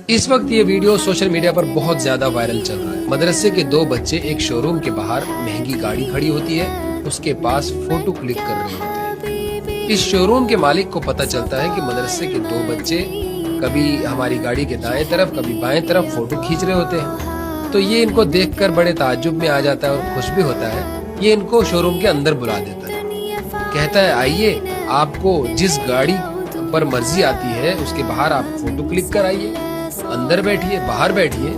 اس وقت یہ video social media پر بہت زیادہ وائرل چل رہا ہے۔ مدرسے کے دو بچے ایک شو روم کے باہر مہنگی گاڑی کھڑی ہوتی ہے، اس کے پاس فوٹو کلک کر رہے ہوتے ہیں۔ اس شو روم کے مالک کو پتہ چلتا ہے کہ مدرسے کے دو بچے کبھی ہماری گاڑی کے دائیں طرف کبھی بائیں طرف فوٹو کھینچ رہے ہوتے ہیں، تو یہ ان کو دیکھ کر بڑے تعجب میں آ جاتا ہے اور خوش بھی ہوتا ہے۔ یہ ان کو شو روم کے اندر بلا دیتا ہے، کہتا ہے آئیے، آپ کو جس گاڑی پر مرضی آتی ہے اس کے باہر آپ فوٹو کلک کر آئیے، اندر بیٹھیے، باہر بیٹھیے۔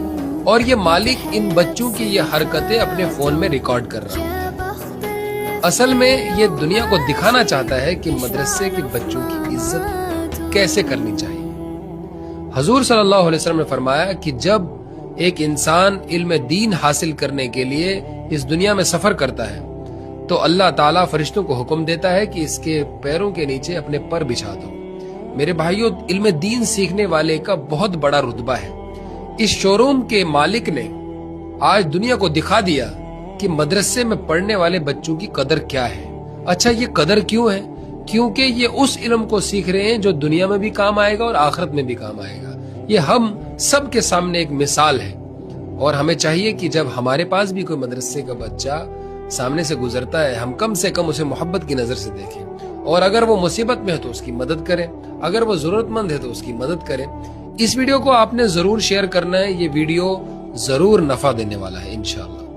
اور یہ مالک ان بچوں کی یہ حرکتیں اپنے فون میں ریکارڈ کر رہا ہوتا ہے۔ اصل میں یہ دنیا کو دکھانا چاہتا ہے کہ مدرسے کے بچوں کی عزت کیسے کرنی چاہیے۔ حضور صلی اللہ علیہ وسلم نے فرمایا کہ جب ایک انسان علم دین حاصل کرنے کے لیے اس دنیا میں سفر کرتا ہے تو اللہ تعالیٰ فرشتوں کو حکم دیتا ہے کہ اس کے پیروں کے نیچے اپنے پر بچھا دو۔ میرے بھائیوں، علم دین سیکھنے والے کا بہت بڑا رتبہ ہے۔ اس شو روم کے مالک نے آج دنیا کو دکھا دیا کہ مدرسے میں پڑھنے والے بچوں کی قدر کیا ہے۔ اچھا، یہ قدر کیوں ہے؟ کیونکہ یہ اس علم کو سیکھ رہے ہیں جو دنیا میں بھی کام آئے گا اور آخرت میں بھی کام آئے گا۔ یہ ہم سب کے سامنے ایک مثال ہے، اور ہمیں چاہیے کہ جب ہمارے پاس بھی کوئی مدرسے کا بچہ سامنے سے گزرتا ہے، ہم کم سے کم اسے محبت کی نظر سے دیکھیں، اور اگر وہ مصیبت میں ہے تو اس کی مدد کریں، اگر وہ ضرورت مند ہے تو اس کی مدد کریں۔ اس ویڈیو کو آپ نے ضرور شیئر کرنا ہے، یہ ویڈیو ضرور نفع دینے والا ہے انشاءاللہ۔